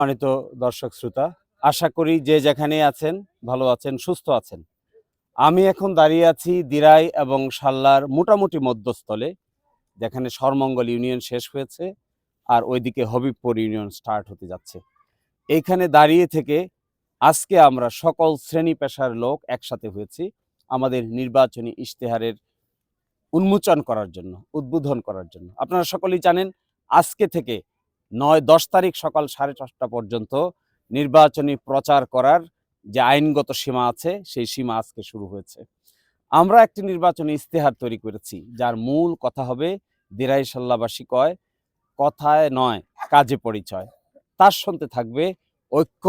সম্মানিত দর্শক শ্রোতা, আশা করি যে যেখানে আছেন ভালো আছেন, সুস্থ আছেন। আমি এখন দাঁড়িয়ে আছি দিরাই এবং সাল্লার মোটামুটি মধ্যস্থলে, যেখানে সরমঙ্গল ইউনিয়ন শেষ হয়েছে আর ওইদিকে হবিবপুর ইউনিয়ন স্টার্ট হতে যাচ্ছে। এইখানে দাঁড়িয়ে থেকে আজকে আমরা সকল শ্রেণী পেশার লোক একসাথে হয়েছি আমাদের নির্বাচনী ইশতেহারের উন্মোচন করার জন্য, উদ্বোধন করার জন্য। আপনারা সকলেই জানেন আজকে থেকে ৯-১০ তারিখ সকাল ৫:৩০ পর্যন্ত নির্বাচনী প্রচার করার যে আইনগত সীমা আছে সেই সীমা আজকে শুরু হয়েছে। আমরা একটি নির্বাচনী ইশতেহার তৈরি করেছি যার মূল কথা হবে দিরাই সাল্লাবাসী কয় কথায় নয় কাজে পরিচয়। তার সঙ্গে থাকবে ঐক্য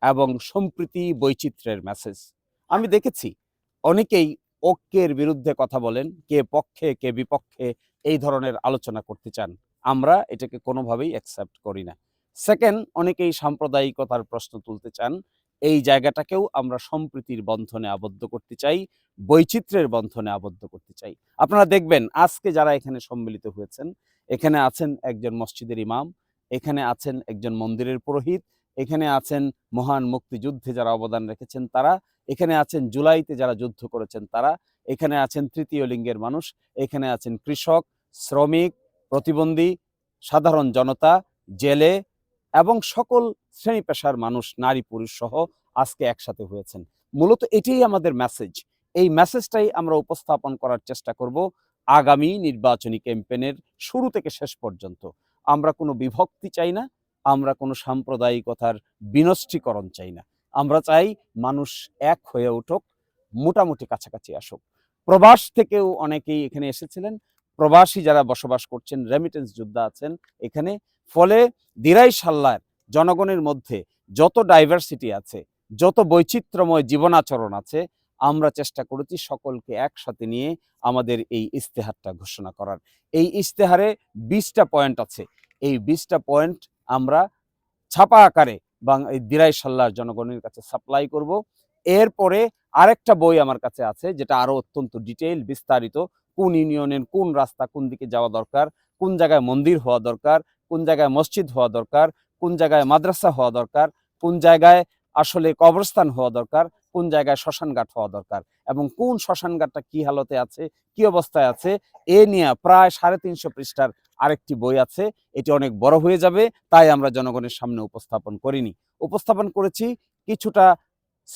এবং সম্প্রীতি বৈচিত্র্যের মেসেজ। আমি দেখেছি অনেকেই ঐক্যের বিরুদ্ধে কথা বলেন, কে পক্ষে কে বিপক্ষে এই ধরনের আলোচনা করতে চান। আমরা এটাকে কোনোভাবেই অ্যাকসেপ্ট করি না। সেকেন্ড, অনেকেই সাম্প্রদায়িকতার প্রশ্ন তুলতে চান। এই জায়গাটাকেও আমরা সম্প্রীতির বন্ধনে আবদ্ধ করতে চাই, বৈচিত্র্যের বন্ধনে আবদ্ধ করতে চাই। আপনারা দেখবেন আজকে যারা এখানে সম্মিলিত হয়েছেন, এখানে আছেন একজন মসজিদের ইমাম, এখানে আছেন একজন মন্দিরের পুরোহিত, এখানে আছেন মহান মুক্তিযুদ্ধে যারা অবদান রেখেছেন তারা, এখানে আছেন জুলাইতে যারা যুদ্ধ করেছেন তারা, এখানে আছেন তৃতীয় লিঙ্গের মানুষ, এখানে আছেন কৃষক, শ্রমিক, প্রতিবন্ধী, সাধারণ জনতা, জেলে এবং সকল শ্রেণী পেশার মানুষ, নারী পুরুষ সহ আজকে একসাথে হয়েছেন। মূলত এটাই আমাদের মেসেজ। এই মেসেজটাই আমরা উপস্থাপন করার চেষ্টা করব আগামী নির্বাচনী ক্যাম্পেইনের শুরু থেকে শেষ পর্যন্ত। আমরা কোনো বিভক্তি চাই না, আমরা কোনো সাম্প্রদায়িকতার বিনষ্টীকরণ চাই না। আমরা চাই মানুষ এক হয়ে উঠুক, মোটামুটি কাছাকাছি আসুক। প্রবাস থেকেও অনেকেই এখানে এসেছিলেন, প্রবাসী যারা বসবাস করছেন, রেমিটেন্স যোদ্ধা আছেন এখানে। ফলে দিরাই সাল্লার জনগণের মধ্যে যত ডাইভার্সিটি আছে, যত বৈচিত্র্যময় জীবনাচরণ আছে, আমরা চেষ্টা করেছি সকলকে একসাথে নিয়ে আমাদের এই ইশতেহারটা ঘোষণা করার। এই ইশতেহারে ২০টা পয়েন্ট আছে। এই ২০টা পয়েন্ট আমরা ছাপা আকারে এই দিরাই সাল্লার জনগণের কাছে সাপ্লাই করব। এরপরে আরেকটা বই আমার কাছে আছে যেটা আরো অত্যন্ত ডিটেইল বিস্তারিত, কোন ইউনিয়নের কোন রাস্তা কোন দিকে যাওয়া দরকার, কোন জায়গায় মন্দির হওয়া দরকার, কোন জায়গায় মসজিদ হওয়া দরকার, কোন জায়গায় মাদ্রাসা হওয়া দরকার, কোন জায়গায় আসলে কবরস্থান হওয়া দরকার, কোন জায়গায় শ্মশানঘাট হওয়া দরকার, এবং কোন শ্মশানঘাটটা কি হালতে আছে, কি অবস্থায় আছে, এ নিয়ে প্রায় ৩৫০ পৃষ্ঠার আরেকটি বই আছে। এটি অনেক বড় হয়ে যাবে, তাই আমরা জনগণের সামনে উপস্থাপন করিনি। উপস্থাপন করেছি কিছুটা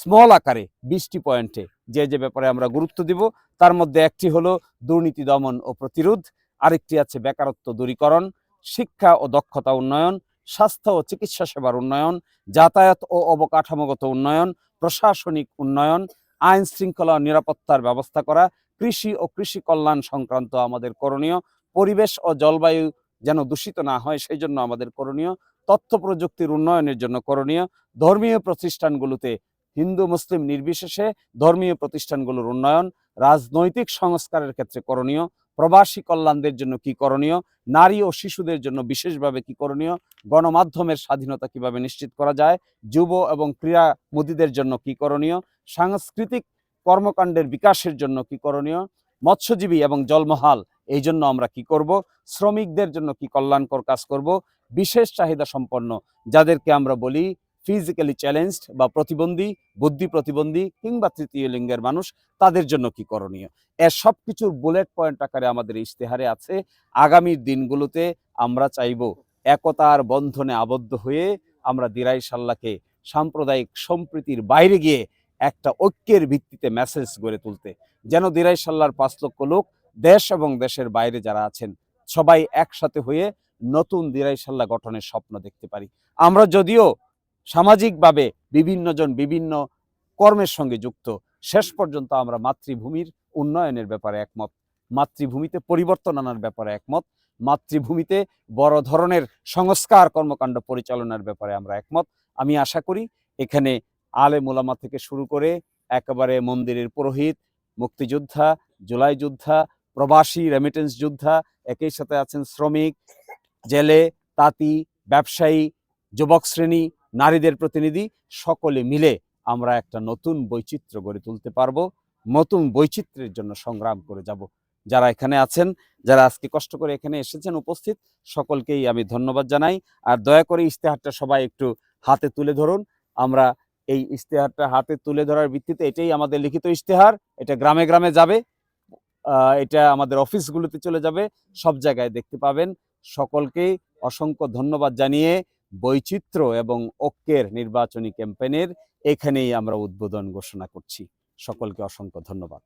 স্মল আকারে ২০টি পয়েন্টে, যে যে ব্যাপারে আমরা গুরুত্ব দিব। তার মধ্যে একটি হলো দুর্নীতি দমন ও প্রতিরোধ, আরেকটি আছে বেকারত্ব দূরীকরণ, শিক্ষা ও দক্ষতা উন্নয়ন, স্বাস্থ্য ও চিকিৎসা সেবার উন্নয়ন, যাতায়াত ও অবকাঠামোগত উন্নয়ন, প্রশাসনিক উন্নয়ন, আইন শৃঙ্খলা ও নিরাপত্তার ব্যবস্থা করা, কৃষি ও কৃষি কল্যাণ সংক্রান্ত আমাদের করণীয়, পরিবেশ ও জলবায়ু যেন দূষিত না হয় সেই জন্য আমাদের করণীয়, তথ্য প্রযুক্তির উন্নয়নের জন্য করণীয়, ধর্মীয় প্রতিষ্ঠানগুলোতে হিন্দু মুসলিম নির্বিশেষে ধর্মীয় প্রতিষ্ঠানগুলোর উন্নয়ন, রাজনৈতিক সংস্কারের ক্ষেত্রে করণীয়, প্রবাসী কল্যাণদের জন্য কি করণীয়, নারী ও শিশুদের জন্য বিশেষভাবে কি করণীয়, গণমাধ্যমের স্বাধীনতা কিভাবে নিশ্চিত করা যায়, যুব এবং ক্রীড়ামোদীদের জন্য কি করণীয়, সাংস্কৃতিক কর্মকাণ্ডের বিকাশের জন্য কি করণীয়, মৎস্যজীবী এবং জলমহাল এই জন্য আমরা কি করব, শ্রমিকদের জন্য কি কল্যাণকর কাজ করব, বিশেষ চাহিদা সম্পন্ন যাদেরকে আমরা বলি ফিজিক্যালি চ্যালেঞ্জড বা প্রতিবন্ধী, বুদ্ধি প্রতিবন্ধী কিংবা তৃতীয় লিঙ্গের মানুষ, তাদের জন্য কি করণীয়, এর সব কিছুর বুলেট পয়েন্ট আকারে আমাদের ইশতেহারে আছে। আগামী দিনগুলোতে আমরা চাইব একতার বন্ধনে আবদ্ধ হয়ে আমরা দিরাই সাল্লাকে সাম্প্রদায়িক সম্প্রীতির বাইরে গিয়ে একটা ঐক্যের ভিত্তিতে মেসেজ গড়ে তুলতে, যেন দিরাই সাল্লার ৫ লক্ষ লোক দেশ এবং দেশের বাইরে যারা আছেন সবাই একসাথে হয়ে নতুন দিরাই সাল্লা গঠনের স্বপ্ন দেখতে পারি। আমরা যদিও সামাজিকভাবে বিভিন্ন জন বিভিন্ন কর্মের সঙ্গে যুক্ত, শেষ পর্যন্ত আমরা মাতৃভূমির উন্নয়নের ব্যাপারে একমত, মাতৃভূমিতে পরিবর্তন আনার ব্যাপারে একমত, মাতৃভূমিতে বড় ধরনের সংস্কার কর্মকাণ্ড পরিচালনার ব্যাপারে আমরা একমত। আমি আশা করি এখানে আলেম ওলামা থেকে শুরু করে একেবারে মন্দিরের পুরোহিত, মুক্তিযোদ্ধা, জুলাই যোদ্ধা, প্রবাসী রেমিটেন্স যোদ্ধা, একই সাথে আছেন শ্রমিক, জেলে, তাঁতি, ব্যবসায়ী, যুবক শ্রেণী, নারীদের প্রতিনিধি, সকলে মিলে আমরা একটা নতুন বৈচিত্র্য গড়ে তুলতে পারবো, নতুন বৈচিত্র্যের জন্য সংগ্রাম করে যাব। যারা এখানে আছেন, যারা আজকে কষ্ট করে এখানে এসেছেন উপস্থিত, সকলকেই আমি ধন্যবাদ জানাই। আর দয়া করে ইশতেহারটা সবাই একটু হাতে তুলে ধরুন। আমরা এই ইশতেহারটা হাতে তুলে ধরার ভিত্তিতে, এটাই আমাদের লিখিত ইশতেহার, এটা গ্রামে গ্রামে যাবে, এটা আমাদের অফিসগুলোতে চলে যাবে, সব জায়গায় দেখতে পাবেন। সকলকেই অসংখ্য ধন্যবাদ জানিয়ে বৈচিত্র্য এবং ঐক্যের নির্বাচনী ক্যাম্পেইনের এখানেই আমরা উদ্বোধন ঘোষণা করছি। সকলকে অসংখ্য ধন্যবাদ।